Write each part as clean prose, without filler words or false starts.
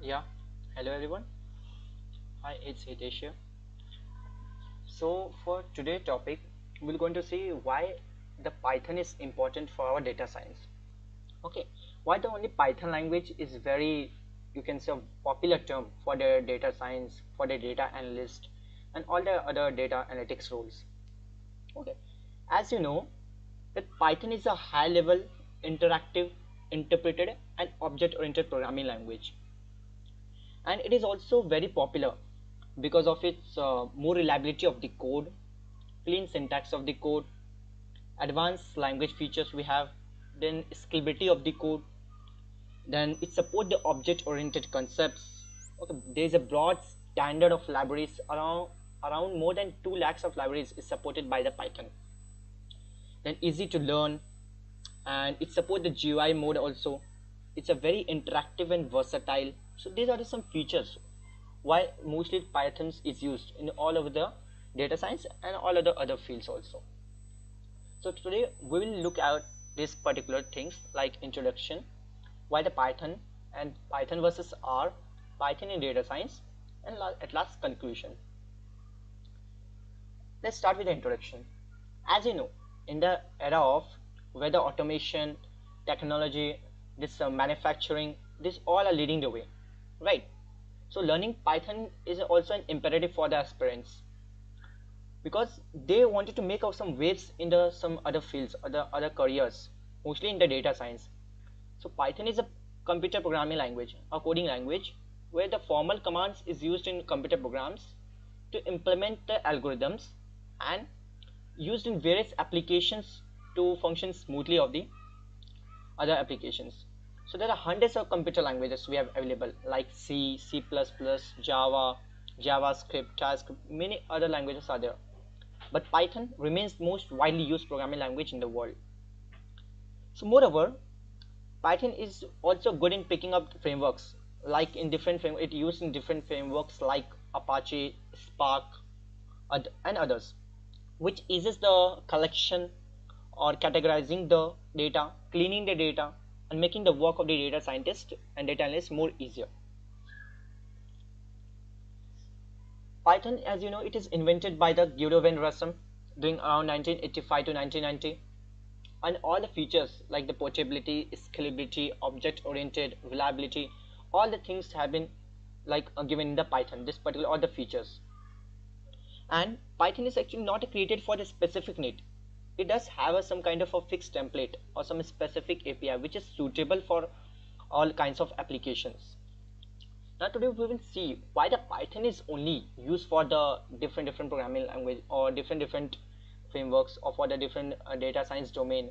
Yeah, hello everyone. Hi, it's Hitesh here. So for today's topic, we're going to see why the Python is important for our data science. Okay, why the only Python language is very, you can say, a popular term for the data science, for the data analyst, and all the other data analytics roles. Okay, as you know, that Python is a high-level, interactive, interpreted, and object-oriented programming language, and it is also very popular because of its more reliability of the code, clean syntax of the code, advanced language features we have, then scalability of the code, then it supports the object oriented concepts. Okay, there is a broad standard of libraries around more than 2 lakhs of libraries is supported by the Python. Then easy to learn, and it supports the GUI mode also. It's a very interactive and versatile. So these are the some features why mostly Python is used in all over the data science and all other fields also. So today we will look at these particular things like introduction, why the Python and Python versus R, Python in data science, and at last conclusion. Let's start with the introduction. As you know, in the era of whether automation, technology, this manufacturing, this all are leading the way, right? So learning Python is also an imperative for the aspirants because they wanted to make out some waves in the some other fields, other careers, mostly in the data science. So Python is a computer programming language, a coding language, where the formal commands is used in computer programs to implement the algorithms and used in various applications to function smoothly of the other applications. So there are hundreds of computer languages we have available like C, C++, Java, JavaScript, TypeScript, many other languages are there. But Python remains most widely used programming language in the world. So moreover, Python is also good in picking up frameworks like in different it used in different frameworks like Apache, Spark, and others, which eases the collection or categorizing the data, cleaning the data, and making the work of the data scientist and data analyst more easier. Python, as you know, it is invented by the Guido van Rossum during around 1985 to 1990, and all the features like the portability, scalability, object oriented, reliability, all the things have been given in the Python, this particular all the features. And Python is actually not created for the specific need. It does have some kind of a fixed template or some specific API which is suitable for all kinds of applications. Now today we will see why the Python is only used for the different programming language or different frameworks, or for the different data science domain,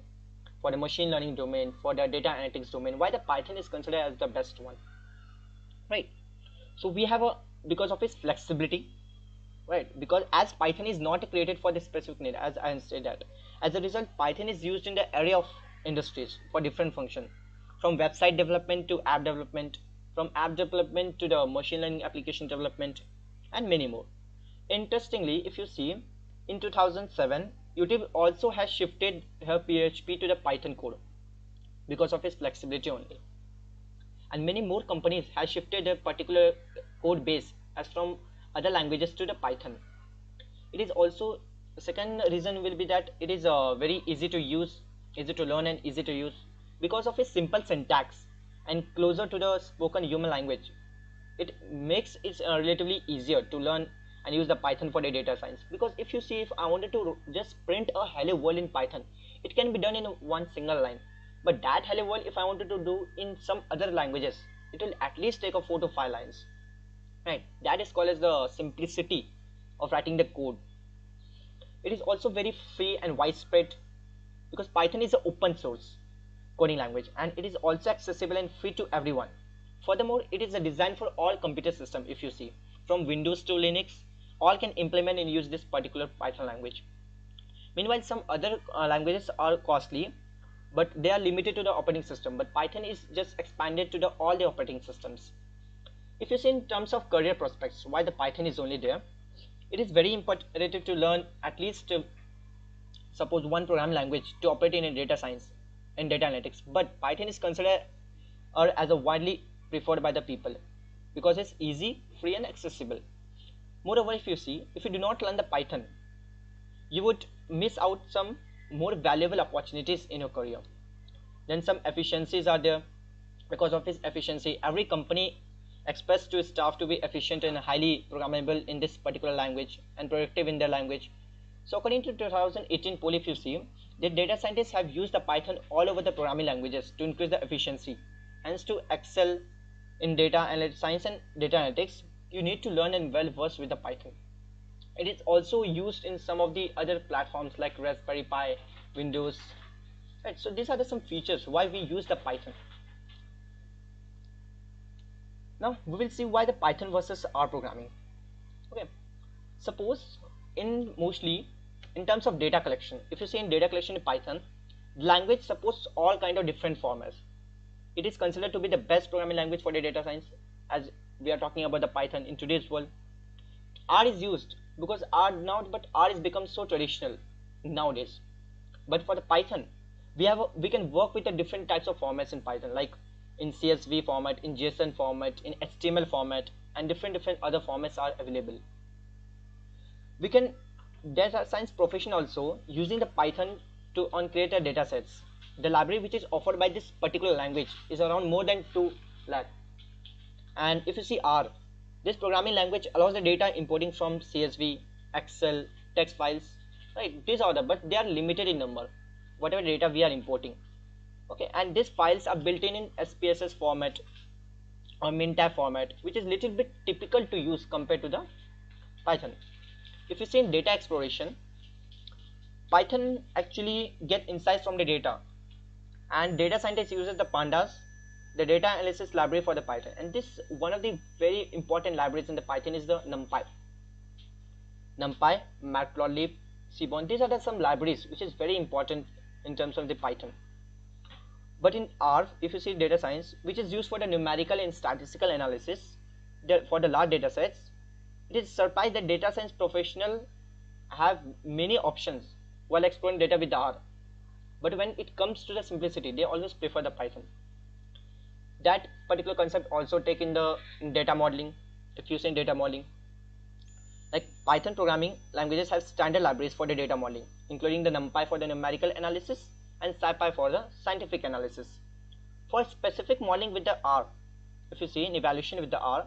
for the machine learning domain, for the data analytics domain, why the Python is considered as the best one, right? So we have a, because of its flexibility, right? Because as Python is not created for this specific need, as I said that, as a result, Python is used in the area of industries for different function, from website development to app development, from app development to the machine learning application development, and many more. Interestingly, if you see, in 2007, YouTube also has shifted her PHP to the Python code because of its flexibility only, and many more companies have shifted their particular code base as from other languages to the Python. It is also, second reason will be that it is very easy to use, easy to learn, and easy to use because of its simple syntax and closer to the spoken human language. It makes it relatively easier to learn and use the Python for the data science, because if you see, if I wanted to just print a hello world in Python, it can be done in one single line. But that hello world, if I wanted to do in some other languages, it will at least take a 4 to 5 lines, right? That is called as the simplicity of writing the code. It is also very free and widespread because Python is an open source coding language, and it is also accessible and free to everyone. Furthermore, it is a design for all computer systems. If you see, from Windows to Linux, all can implement and use this particular Python language. Meanwhile, some other languages are costly, but they are limited to the operating system. But Python is just expanded to the all the operating systems. If you see in terms of career prospects, why the Python is only there, it is very imperative to learn at least suppose one program language to operate in a data science and data analytics. But Python is considered or as a widely preferred by the people. because it's easy, free and accessible. Moreover, if you do not learn the Python, you would miss out some more valuable opportunities in your career. Then some efficiencies are there. Because of this efficiency, every company expects to staff to be efficient and highly programmable in this particular language and productive in their language. So according to 2018 poll, if you see, the data scientists have used the Python all over the programming languages to increase the efficiency. Hence, to excel in data science and data analytics, you need to learn and well versed with the Python. It is also used in some of the other platforms like Raspberry Pi, Windows. Right, so these are some features why we use the Python. Now we will see why the Python versus R programming. Okay, suppose mostly in terms of data collection, if you see in data collection in Python, language supports all kind of different formats. It is considered to be the best programming language for the data science, as we are talking about the Python in today's world. R is used because R is become so traditional nowadays. But for the Python, we can work with the different types of formats in Python, like in CSV format, in JSON format, in HTML format, and different other formats are available. We can data science profession also using the Python to create a data sets. The library which is offered by this particular language is around more than 2 lakh. And if you see R, this programming language allows the data importing from CSV, Excel, text files, right? These are but they are limited in number, whatever data we are importing. Okay, and these files are built in SPSS format or MinTab format, which is little bit typical to use compared to the Python. If you see in data exploration, Python actually get insights from the data, and data scientist uses the pandas, the data analysis library for the Python. And this one of the very important libraries in the Python is the NumPy, Matplotlib, Seaborn. These are some libraries which is very important in terms of the Python. But in R, if you see data science, which is used for the numerical and statistical analysis for the large data sets, it is surprised that data science professionals have many options while exploring data with the R. But when it comes to the simplicity, they always prefer the Python. That particular concept also take in the data modeling. If you say data modeling, like Python programming languages have standard libraries for the data modeling, including the NumPy for the numerical analysis and SciPy for the scientific analysis. For specific modeling with the R, if you see in evaluation with the R,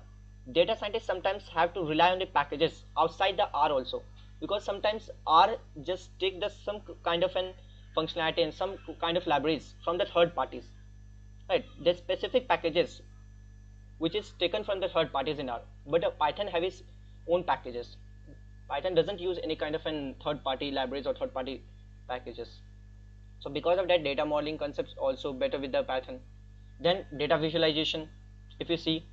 data scientists sometimes have to rely on the packages outside the R also, because sometimes R just take some kind of an functionality and some kind of libraries from the third parties. Right, the specific packages which is taken from the third parties in R, but Python have its own packages. Python doesn't use any kind of an third party libraries or third party packages. So because of that, data modeling concepts also better with the Python. Then data visualization. If you see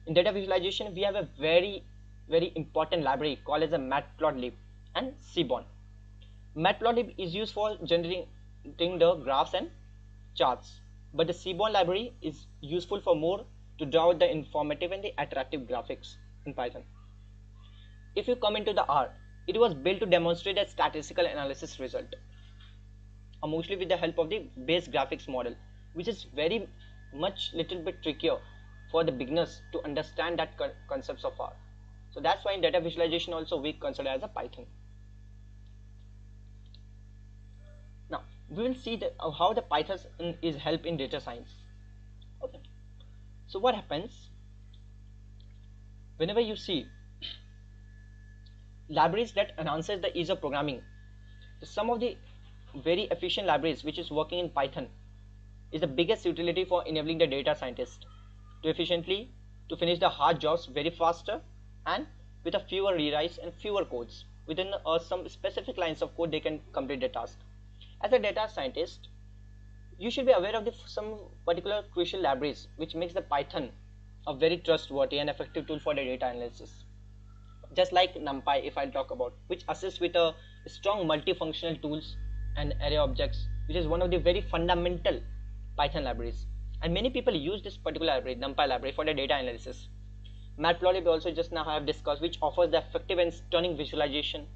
in data visualization, we have a very important library called as a Matplotlib and Seaborn. Matplotlib is used for generating the graphs and charts, but the Seaborn library is useful for more to draw out the informative and the attractive graphics in Python. If you come into the R, it was built to demonstrate a statistical analysis result, mostly with the help of the base graphics model, which is very much little bit trickier for the beginners to understand that concepts of R. So that's why in data visualization also we consider as a Python. Now we will see how the Python is help in data science. Okay, so what happens whenever you see libraries that enhances the ease of programming? Some of the very efficient libraries which is working in Python is the biggest utility for enabling the data scientist to efficiently to finish the hard jobs very faster and with a fewer rewrites and fewer codes. Within some specific lines of code they can complete the task. As a data scientist, you should be aware of some particular crucial libraries which makes the Python a very trustworthy and effective tool for the data analysis. Just like NumPy, if I talk about, which assists with a strong multifunctional tools and array objects, which is one of the very fundamental Python libraries. And many people use this particular library, NumPy library, for the data analysis. Matplotlib also just now I have discussed, which offers the effective and stunning visualization.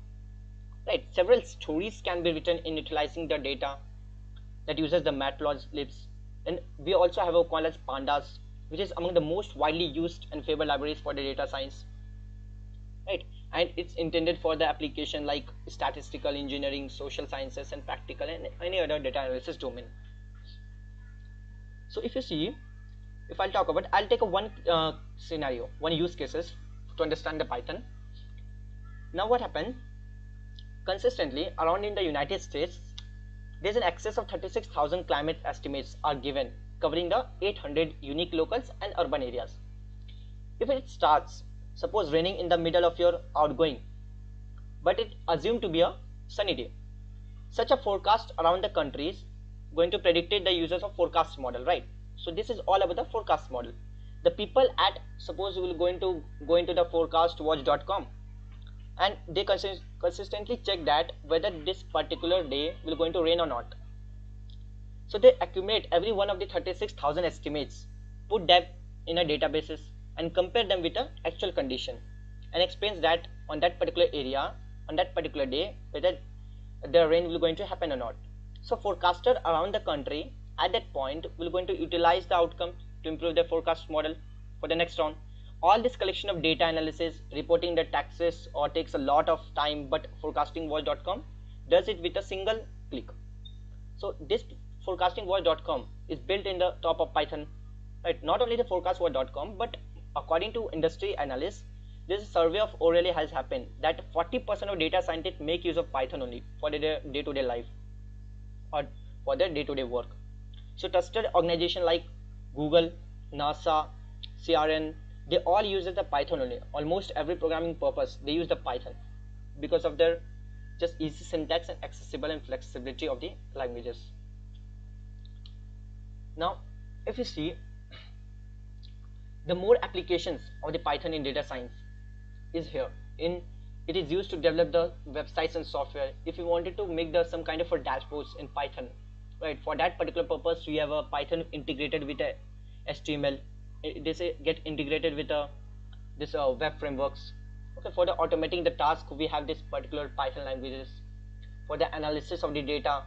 Right, several stories can be written in utilizing the data that uses the Matplotlibs. And we also have a call as pandas, which is among the most widely used and favored libraries for the data science, right? And it's intended for the application like statistical engineering, social sciences, and practical and any other data analysis domain. So if you see, if I'll talk about, I'll take a one scenario, one use cases to understand the Python. Now what happened? Consistently around in the United States, there's an excess of 36,000 climate estimates are given, covering the 800 unique locals and urban areas. If it starts, suppose raining in the middle of your outgoing, but it assumed to be a sunny day, such a forecast around the country is going to predict the users of forecast model, right? So this is all about the forecast model. The people at, suppose we will go into the forecastwatch.com, and they consistently check that whether this particular day will going to rain or not. So they accumulate every one of the 36,000 estimates, put them in a databases, and compare them with the actual condition, and explains that on that particular area, on that particular day, whether the rain will going to happen or not. So forecaster around the country at that point will going to utilize the outcome to improve their forecast model for the next round. All this collection of data analysis, reporting the taxes or takes a lot of time, but forecastingwatch.com does it with a single click. So this forecastingwatch.com is built in the top of Python, right? Not only the forecastwatch.com, but according to industry analysts, this survey of O'Reilly has happened that 40% of data scientists make use of Python only for their day-to-day life or for their day-to-day work. So trusted organization like Google, NASA, CRN, they all use the Python only. Almost every programming purpose they use the Python because of their just easy syntax and accessible and flexibility of the languages. Now if you see, the more applications of the Python in data science is here. It is used to develop the websites and software. If you wanted to make some kind of a dashboards in Python, right, for that particular purpose we have a Python integrated with a HTML. They get integrated with this web frameworks. Okay, for the automating the task we have this particular Python languages. For the analysis of the data,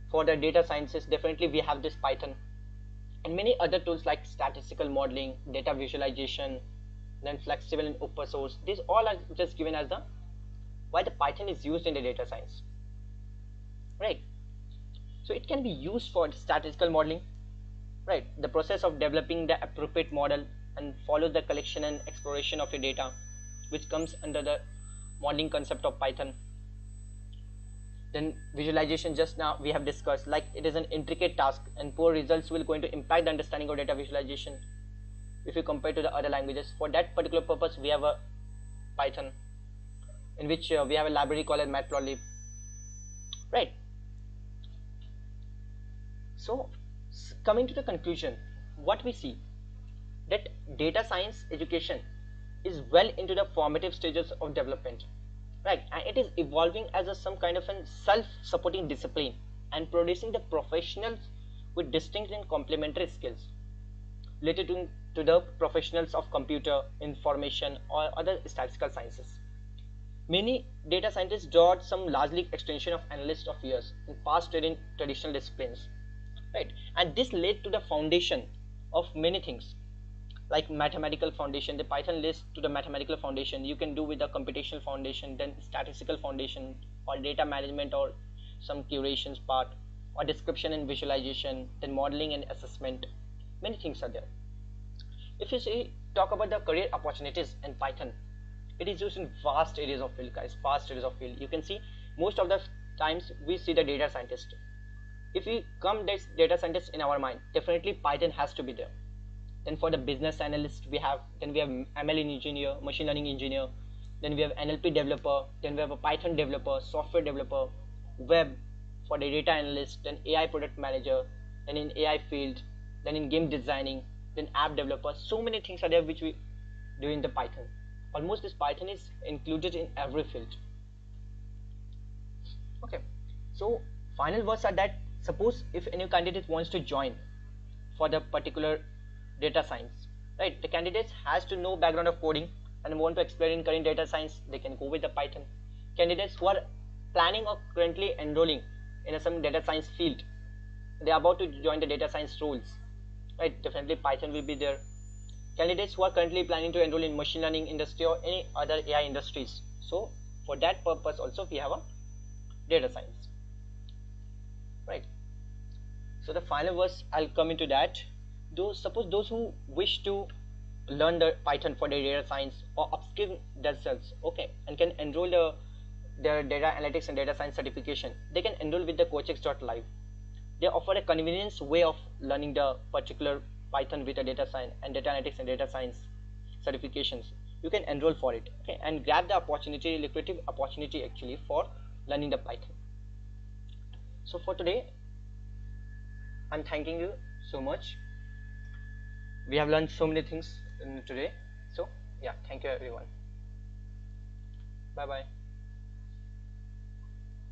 for the data sciences, definitely we have this Python, and many other tools like statistical modeling, data visualization, then flexible and open source. These all are just given as the why the Python is used in the data science, right? So it can be used for statistical modeling, right? The process of developing the appropriate model and follow the collection and exploration of your data, which comes under the modeling concept of Python. Then visualization, just now we have discussed, like it is an intricate task and poor results will going to impact the understanding of data visualization if you compare to the other languages. For that particular purpose we have a Python, in which we have a library called as matplotlib, right? So coming to the conclusion, what we see that data science education is well into the formative stages of development, right? And it is evolving as some kind of a self-supporting discipline and producing the professionals with distinct and complementary skills related to the professionals of computer, information, or other statistical sciences. Many data scientists draw some largely extension of analysts of years in past traditional disciplines, right? And this led to the foundation of many things like mathematical foundation. The Python leads to the mathematical foundation. You can do with the computational foundation, then statistical foundation, or data management, or some curations part, or description and visualization, then modeling and assessment. Many things are there. If you see, talk about the career opportunities in Python, it is used in vast areas of field, guys. Vast areas of field. You can see most of the times we see the data scientist. If we come this data scientist in our mind, definitely Python has to be there. Then for the business analyst we have ML engineer, machine learning engineer, then we have NLP developer, then we have a Python developer, software developer, web for the data analyst, then AI product manager, then in AI field, then in game designing, then app developer. So many things are there which we do in the Python. Almost this Python is included in every field. Okay, so final words are that suppose if any candidate wants to join for the particular data science, right, the candidates has to know background of coding and want to explore in current data science, they can go with the Python. Candidates who are planning or currently enrolling in some data science field, they are about to join the data science roles, right? Definitely Python will be there. Candidates who are currently planning to enroll in machine learning industry or any other AI industries, so for that purpose also we have a data science, right? So the final verse I'll come into that. Suppose those who wish to learn the Python for their data science or upskill themselves, okay, and can enroll their data analytics and data science certification, they can enroll with the coachex.live. They offer a convenience way of learning the particular Python with a data science and data analytics and data science certifications. You can enroll for it, okay, and grab the opportunity, lucrative opportunity actually for learning the Python. So for today, I'm thanking you so much. We have learned so many things today. So yeah, thank you everyone. Bye bye.